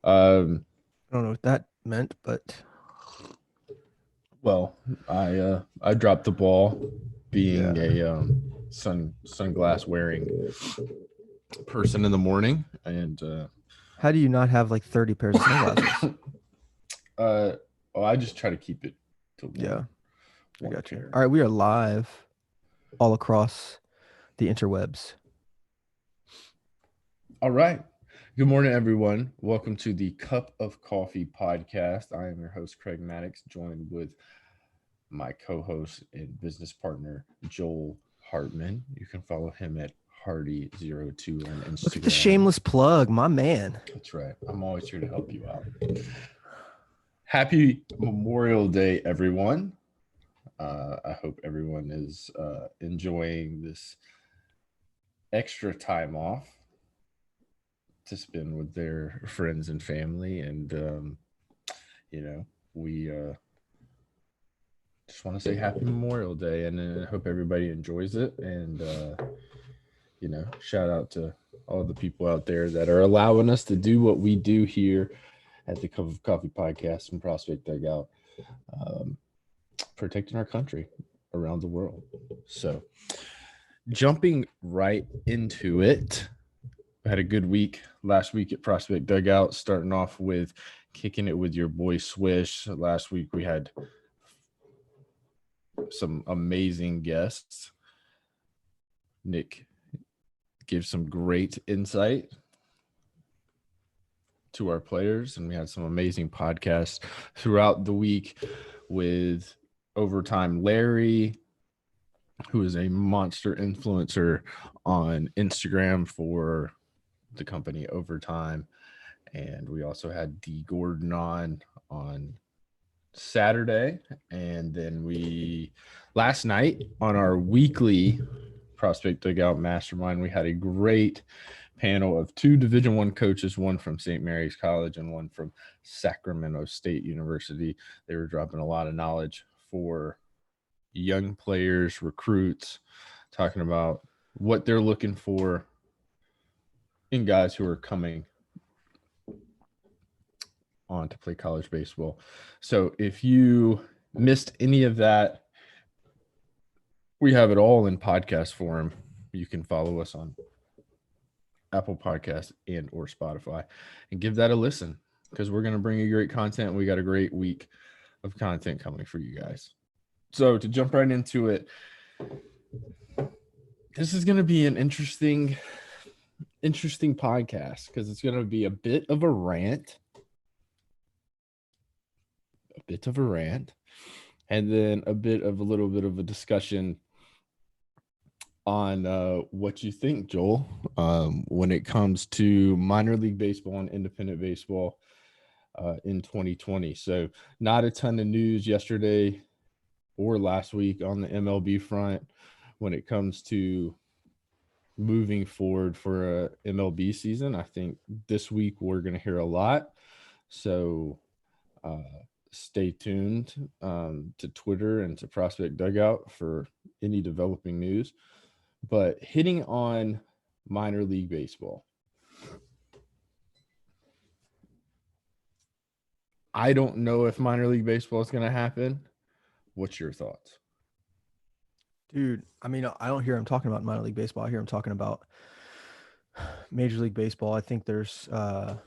Um, I don't know what that meant, but well, I dropped the ball being yeah. a sunglass wearing person in the morning, and How do you not have like 30 pairs of sunglasses? uh, well, I just try to keep it to Yeah, I one got you. pair. All right, we are live all across the interwebs. All right. Good morning, everyone. Welcome to the Cup of Coffee podcast. I am your host, Craig Maddox, joined with my co-host and business partner, Joel Hartman. You can follow him at Hardy02 on Look at the Instagram. shameless plug, my man. That's right. I'm always here to help you out. Happy Memorial Day, everyone. I hope everyone is enjoying this extra time off to spend with their friends and family. And, we just want to say happy Memorial Day and I hope everybody enjoys it. And, shout out to all the people out there that are allowing us to do what we do here at the Cup of Coffee podcast and Prospect Dugout, um, protecting our country around the world. So, jumping right into it, we had a good week last week at Prospect Dugout, starting off with kicking it with your boy Swish. Last week we had some amazing guests. Nick gave some great insight to our players, and we had some amazing podcasts throughout the week with Overtime Larry, who is a monster influencer on Instagram for the company Overtime. And we also had D Gordon on Saturday. And then we last night on our weekly Prospect Dugout Mastermind, we had a great panel of two Division One coaches, one from St. Mary's College and one from Sacramento State University. They were dropping a lot of knowledge for young players, recruits, talking about what they're looking for in guys who are coming on to play college baseball. So if you missed any of that, we have it all in podcast form. You can follow us on Apple Podcast and or Spotify and give that a listen because we're going to bring you great content. We got a great week of content coming for you guys. So to jump right into it, this is going to be an interesting podcast because it's going to be a bit of a rant, and then a little bit of a discussion on what you think, Joel, when it comes to minor league baseball and independent baseball in 2020. So, not a ton of news yesterday or last week on the MLB front when it comes to moving forward for a MLB season. I think this week we're going to hear a lot. So, uh, stay tuned to Twitter and to Prospect Dugout for any developing news. But hitting on minor league baseball, I don't know if minor league baseball is going to happen. What's your thoughts? Dude, I mean, I don't hear him talking about minor league baseball. I hear him talking about Major League Baseball. I think there's a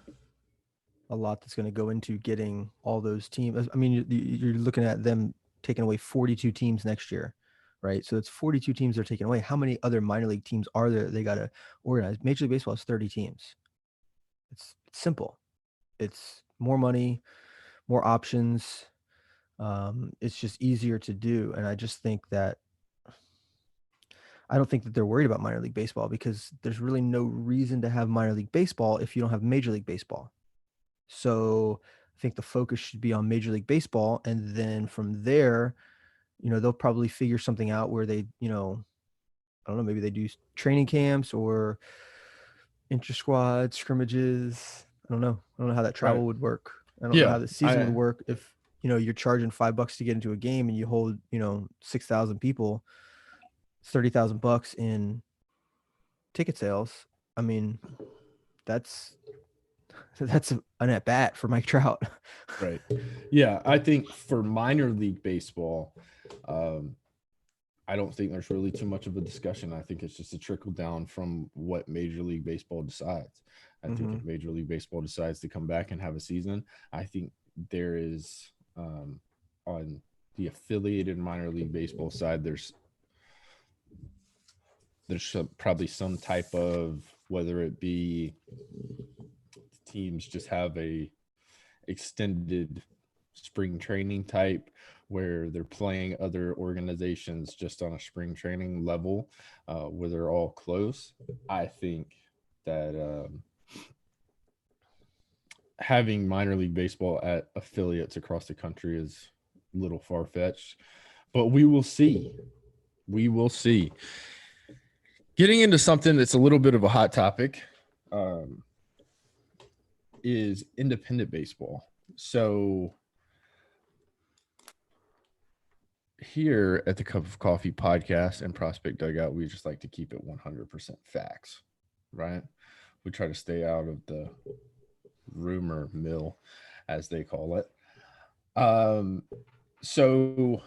lot that's going to go into getting all those teams. I mean, you're looking at them taking away 42 teams next year, right? So it's 42 teams they're taking away. How many other minor league teams are there they got to organize? Major League Baseball has 30 teams. It's simple. It's more money, more options. It's just easier to do. And I just think that I don't think that they're worried about minor league baseball because there's really no reason to have minor league baseball if you don't have Major League Baseball. So I think the focus should be on Major League Baseball. And then from there, they'll probably figure something out where they, I don't know, maybe they do training camps or inter squad scrimmages. I don't know. I don't know how that Right. travel would work. I don't know Yeah. how the season would I work if, you're charging $5 to get into a game and you hold, 6,000 people, it's 30,000 bucks in ticket sales. I mean, that's That's an at bat for Mike Trout. Right. Yeah, I think for minor league baseball, um, I don't think there's really too much of a discussion. I think it's just a trickle down from what Major League Baseball decides. I think Mm-hmm. if Major League Baseball decides to come back and have a season, I think there is on the affiliated minor league baseball side, there's probably some type of, whether it be teams just have a extended spring training type where they're playing other organizations just on a spring training level, where they're all close. I think that having minor league baseball at affiliates across the country is a little far fetched, but we will see. We will see. Getting into something that's a little bit of a hot topic, um, is independent baseball. So here at the Cup of Coffee podcast and Prospect Dugout, we just like to keep it 100% facts, right? We try to stay out of the rumor mill, as they call it. So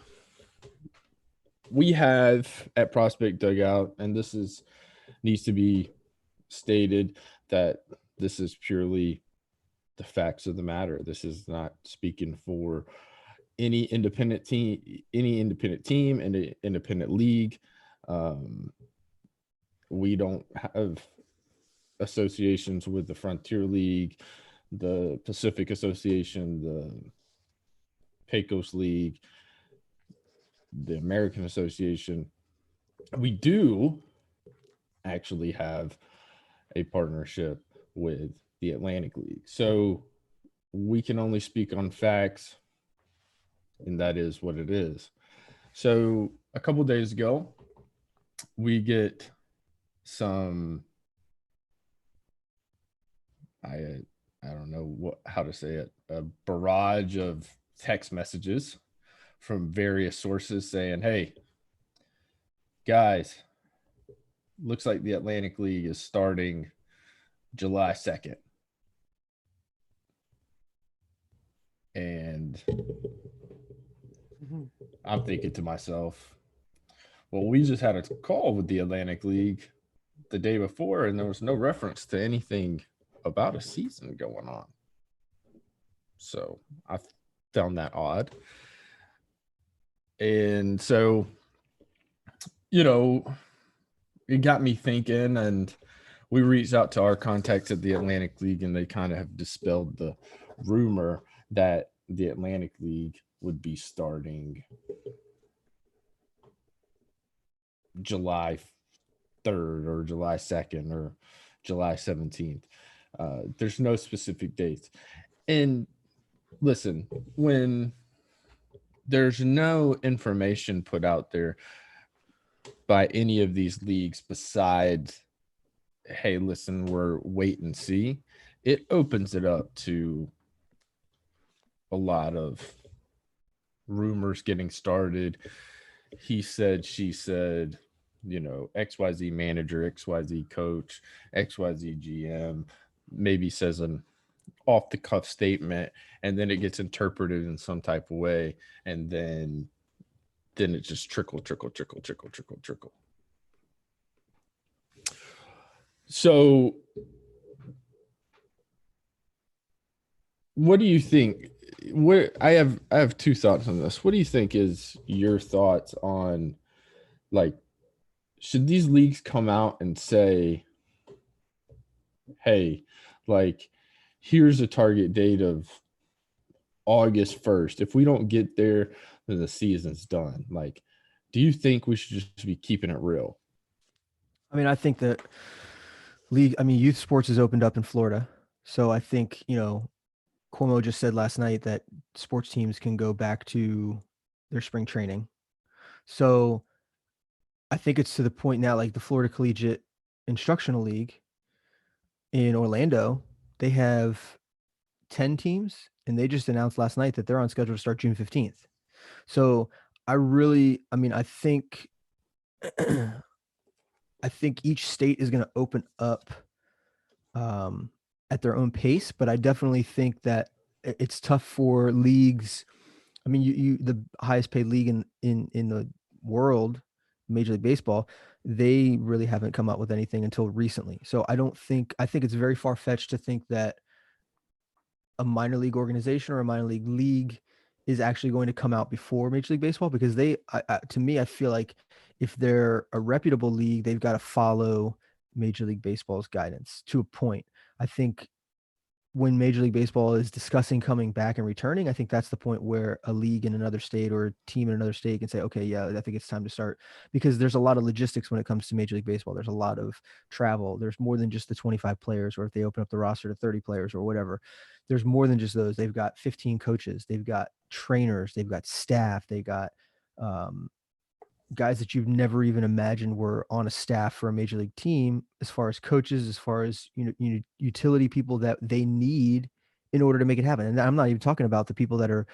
we have at Prospect Dugout, and this is needs to be stated that this is purely the facts of the matter. This is not speaking for any independent team, and independent league. Um, we don't have associations with the Frontier League, the Pacific Association, the Pecos League, the American Association. We do actually have a partnership with the Atlantic League. So we can only speak on facts, and that is what it is. So a couple days ago, we get some, I I don't know how to say it, a barrage of text messages from various sources saying, "Hey, guys, looks like the Atlantic League is starting July 2nd." And I'm thinking to myself, well, we just had a call with the Atlantic League the day before, and there was no reference to anything about a season going on. So I found that odd. And so, you know, it got me thinking, and we reached out to our contacts at the Atlantic League, and they kind of have dispelled the rumor that the Atlantic League would be starting July 3rd or July 2nd or July 17th. There's no specific dates. And listen, when there's no information put out there by any of these leagues besides, hey, listen, we're wait and see, it opens it up to a lot of rumors getting started. He said, she said, XYZ manager, XYZ coach, XYZ GM maybe says an off the cuff statement, and then it gets interpreted in some type of way, and then it just trickle. So what do you think? I have two thoughts on this. What do you think is your thoughts on, like, should these leagues come out and say, hey, like, here's a target date of August 1st. If we don't get there, then the season's done. Like, do you think we should just be keeping it real? I mean, I think that youth sports has opened up in Florida. So I think, Cuomo just said last night that sports teams can go back to their spring training. So I think it's to the point now, like the Florida Collegiate Instructional League in Orlando, they have 10 teams, and they just announced last night that they're on schedule to start June 15th. So I think I think each state is going to open up at their own pace, but I definitely think that it's tough for leagues. I mean, the highest paid league in the world, Major League Baseball, they really haven't come up with anything until recently. So I think it's very far fetched to think that a minor league organization or a minor league is actually going to come out before Major League Baseball, because to me, I feel like if they're a reputable league, they've got to follow Major League Baseball's guidance to a point. I think when Major League Baseball is discussing coming back and returning, I think that's the point where a league in another state or a team in another state can say, okay, yeah, I think it's time to start, because there's a lot of logistics when it comes to Major League Baseball. There's a lot of travel. There's more than just the 25 players, or if they open up the roster to 30 players or whatever, there's more than just those. They've got 15 coaches, they've got trainers, they've got staff, they got um, guys that you've never even imagined were on a staff for a major league team, as far as coaches, as far as utility people that they need in order to make it happen. And I'm not even talking about the people that are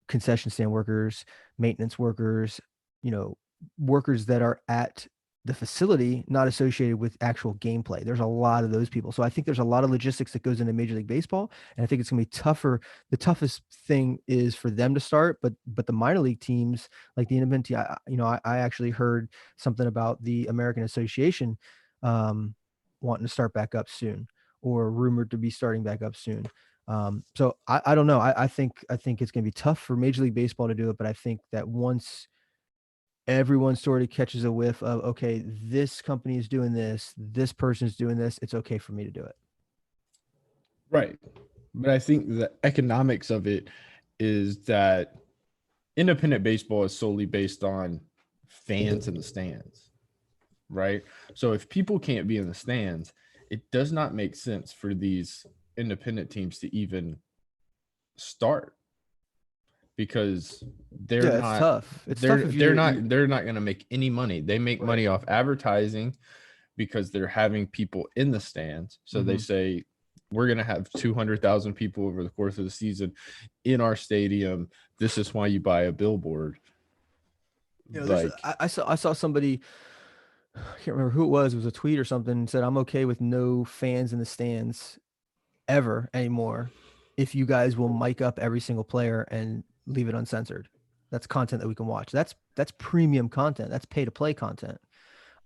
concession stand workers, maintenance workers, you know, workers that are at the facility, not associated with actual gameplay. There's a lot of those people. So I think there's a lot of logistics that goes into Major League Baseball, and I think it's going to be tougher. The toughest thing is for them to start, but the minor league teams, like the independent team, I actually heard something about the American Association wanting to start back up soon, or rumored to be starting back up soon. So I don't know. I think it's going to be tough for Major League Baseball to do it, but I think that once everyone sort of catches a whiff of, okay, this company is doing this person is doing this, it's okay for me to do it. Right. But I think the economics of it is that independent baseball is solely based on fans in the stands, right? So if people can't be in the stands, it does not make sense for these independent teams to even start, because they're Yeah, it's not tough. It's tough if they're not going to make any money. They make money off advertising because they're having people in the stands. So they say, we're going to have 200,000 people over the course of the season in our stadium. This is why you buy a billboard. there's Like, I saw somebody, I can't remember who it was. It was a tweet or something, said, I'm okay with no fans in the stands ever anymore if you guys will mic up every single player and leave it uncensored. That's content that we can watch. That's premium content. That's pay to play content.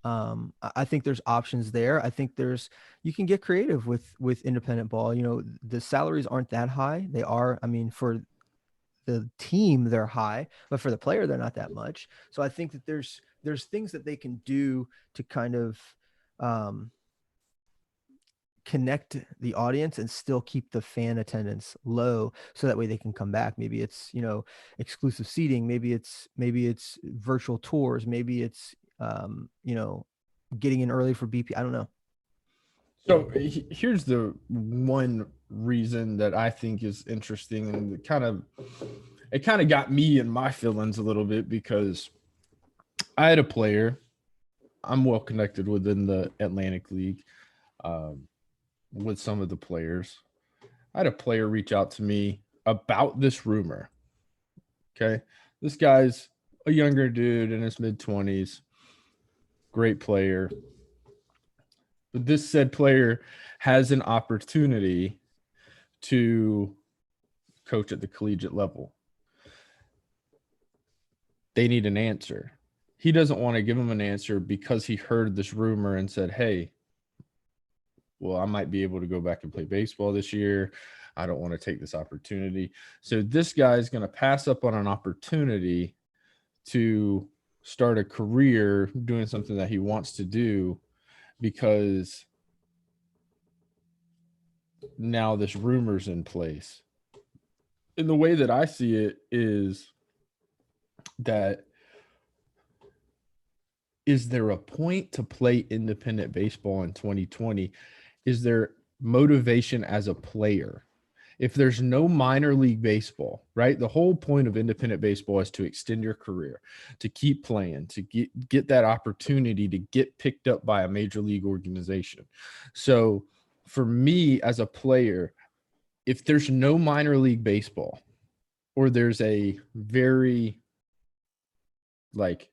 I think there's options there. I think you can get creative with independent ball. The salaries aren't that high. They are, I mean, for the team they're high, but for the player they're not that much. So I think that there's things that they can do to kind of um, connect the audience and still keep the fan attendance low, so that way they can come back. Maybe it's exclusive seating, maybe it's virtual tours, maybe it's getting in early for BP. I don't know. so here's the one reason that I think is interesting, and it kind of got me in my feelings a little bit, because I had a player. I'm well connected within the Atlantic League, um, with some of the players. I had a player reach out to me about this rumor. Okay. This guy's a younger dude in his mid 20s, great player. But this said player has an opportunity to coach at the collegiate level. They need an answer. He doesn't want to give him an answer because he heard this rumor and said, hey, well, I might be able to go back and play baseball this year. I don't want to take this opportunity. So this guy's going to pass up on an opportunity to start a career doing something that he wants to do, because now this rumor's in place. And the way that I see it is that, is there a point to play independent baseball in 2020? Is there motivation as a player? If there's no minor league baseball, right? The whole point of independent baseball is to extend your career, to keep playing, to get that opportunity to get picked up by a major league organization. So for me as a player, if there's no minor league baseball, or there's a very like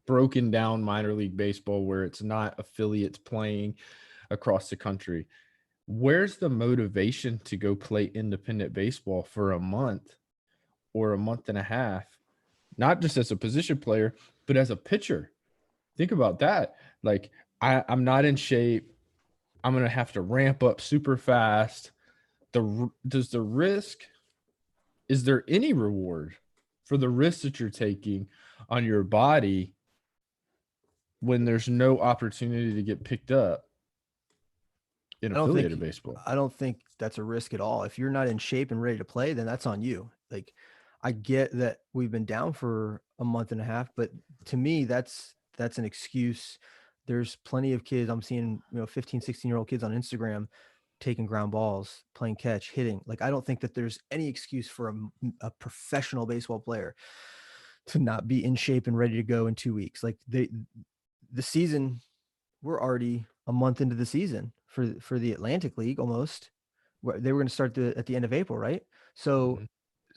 broken down minor league baseball where it's not affiliates playing across the country, where's the motivation to go play independent baseball for a month or a month and a half, not just as a position player, but as a pitcher? Think about that. Like, I'm not in shape. I'm going to have to ramp up super fast. Does the risk, is there any reward for the risk that you're taking on your body when there's no opportunity to get picked up in I don't affiliated think baseball? I don't think that's a risk at all. If you're not in shape and ready to play, then that's on you. Like, I get that we've been down for a month and a half, but to me, that's an excuse. There's plenty of kids I'm seeing, 15, 16-year-old kids on Instagram taking ground balls, playing catch, hitting. Like, I don't think that there's any excuse for a professional baseball player to not be in shape and ready to go in 2 weeks. Like, the season, we're already a month into the season for the Atlantic League almost. Where they were going to start at the end of April, right? So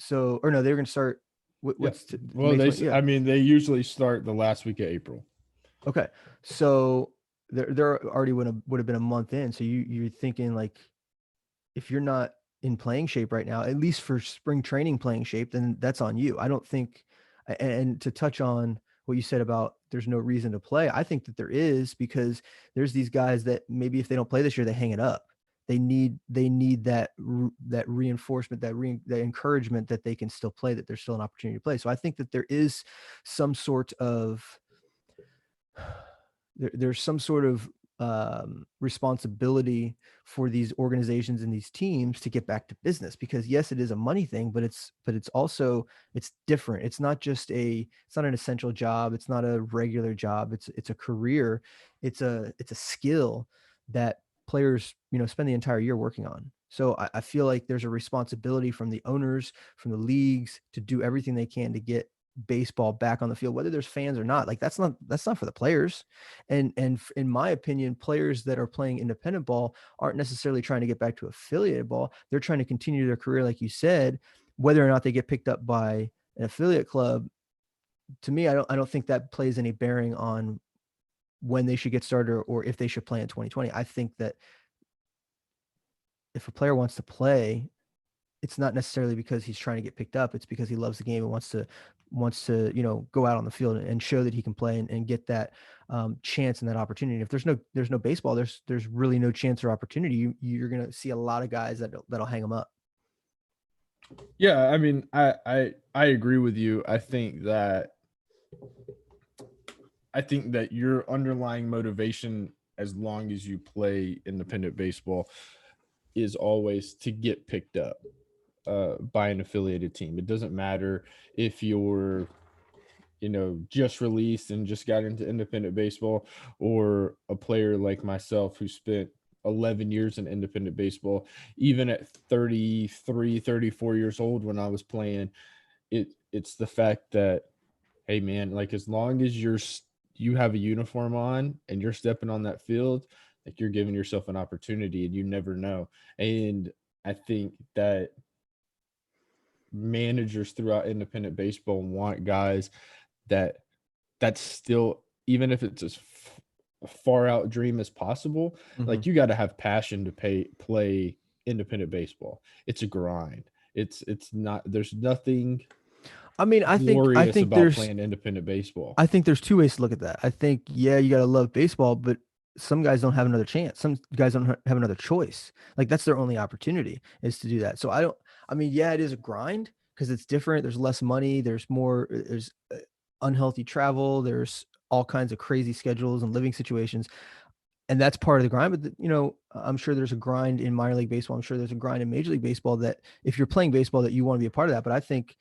Mhm. or no, they were going to start Yeah. what's Well, May 20. Yeah. I mean, they usually start the last week of April. Okay. So they're already would have been a month in. So you're thinking, like, if you're not in playing shape right now, at least for spring training playing shape, then that's on you. I don't think, and to touch on what you said about there's no reason to play, I think that there is, because there's these guys that maybe if they don't play this year, they hang it up. They need that reinforcement, that encouragement that they can still play, that there's still an opportunity to play. So I think that there is some sort of there's some sort of responsibility for these organizations and these teams to get back to business, because yes, it is a money thing, but it's also, it's different. It's not an essential job. It's not a regular job. It's a career. It's a skill that players, spend the entire year working on. So I feel like there's a responsibility from the owners, from the leagues, to do everything they can to get baseball back on the field, whether there's fans or not. Like, that's not for the players. And in my opinion, players that are playing independent ball aren't necessarily trying to get back to affiliated ball. They're trying to continue their career, like you said. Whether or not they get picked up by an affiliate club, to me, I don't think that plays any bearing on when they should get started, or if they should play in 2020. I think that if a player wants to play, it's not necessarily because he's trying to get picked up. It's because he loves the game and wants to go out on the field and show that he can play, and get that chance and that opportunity. If there's no baseball, there's really no chance or opportunity. You're going to see a lot of guys that'll hang them up. Yeah, I mean, I agree with you. I think that your underlying motivation, as long as you play independent baseball, is always to get picked up by an affiliated team. It doesn't matter if you're, just released and just got into independent baseball, or a player like myself who spent 11 years in independent baseball. Even at 33, 34 years old when I was playing, it's the fact that, hey man, like, as long as you have a uniform on and you're stepping on that field, like, you're giving yourself an opportunity, and you never know. And I think that managers throughout independent baseball want guys that that's still, even if it's as far out dream as possible, Mm-hmm. like, you got to have passion to play independent baseball. It's a grind. It's not, there's nothing I mean, I glorious think about there's playing independent baseball. I think there's two ways to look at that. I think, yeah, you got to love baseball, but some guys don't have another chance. Some guys don't have another choice. Like, that's their only opportunity, is to do that. So I mean, yeah, it is a grind because it's different. There's less money. There's unhealthy travel. There's all kinds of crazy schedules and living situations. And that's part of the grind. But, I'm sure there's a grind in minor league baseball. I'm sure there's a grind in Major League Baseball, that if you're playing baseball, that you want to be a part of that. But I think,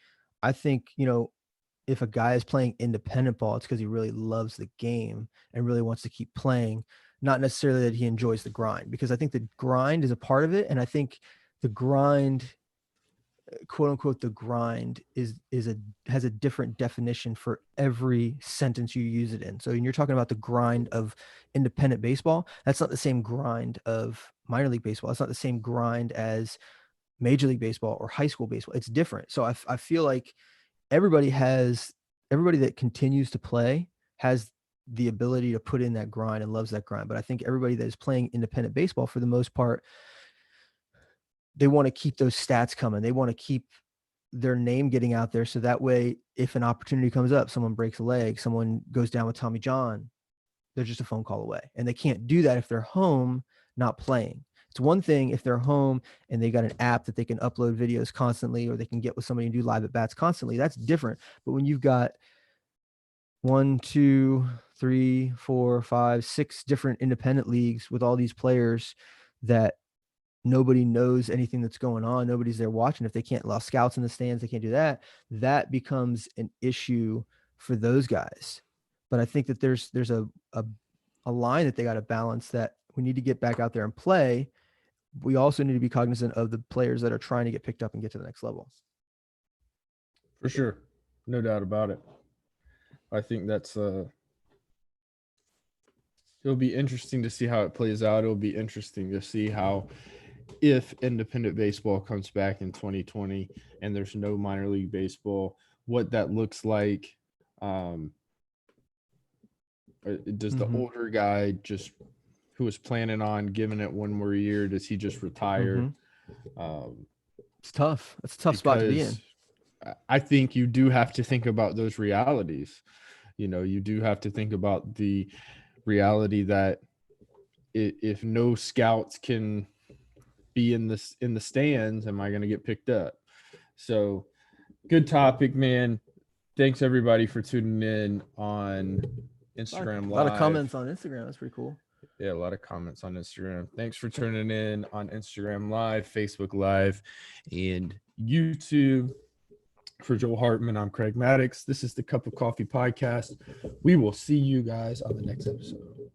if a guy is playing independent ball, it's because he really loves the game and really wants to keep playing, not necessarily that he enjoys the grind, because I think the grind is a part of it. And I think the grind, quote unquote, the grind has a different definition for every sentence you use it in. So when you're talking about the grind of independent baseball, that's not the same grind of minor league baseball. It's not the same grind as Major League Baseball or high school baseball. It's different. So I feel like everybody that continues to play has the ability to put in that grind and loves that grind. But I think everybody that is playing independent baseball, for the most part, they want to keep those stats coming. They want to keep their name getting out there. So that way, if an opportunity comes up, someone breaks a leg, someone goes down with Tommy John, they're just a phone call away. And they can't do that if they're home, not playing. It's one thing if they're home and they got an app that they can upload videos constantly, or they can get with somebody and do live at bats constantly. That's different. But when you've got 1, 2, 3, 4, 5, 6 different independent leagues with all these players that nobody knows anything that's going on, nobody's there watching. If they can't allow scouts in the stands, they can't do that. That becomes an issue for those guys. But I think that there's a line that they got to balance, that we need to get back out there and play. We also need to be cognizant of the players that are trying to get picked up and get to the next level. For sure. No doubt about it. I think that's it'll be interesting to see how it plays out. It'll be interesting to see how, if independent baseball comes back in 2020 and there's no minor league baseball, what that looks like. Does the older guy just who was planning on giving it one more year, does he just retire? It's tough. It's a tough spot to be in. I think you do have to think about those realities. You do have to think about the reality that if no scouts can be in the stands, am I going to get picked up? So good topic, man. Thanks everybody for tuning in on Instagram Live. A lot of comments on Instagram. That's pretty cool. Yeah, a lot of comments on Instagram. Thanks for tuning in on Instagram Live, Facebook Live, and YouTube. For Joel Hartman, I'm Craig Maddox. This is the Cup of Coffee Podcast. We will see you guys on the next episode.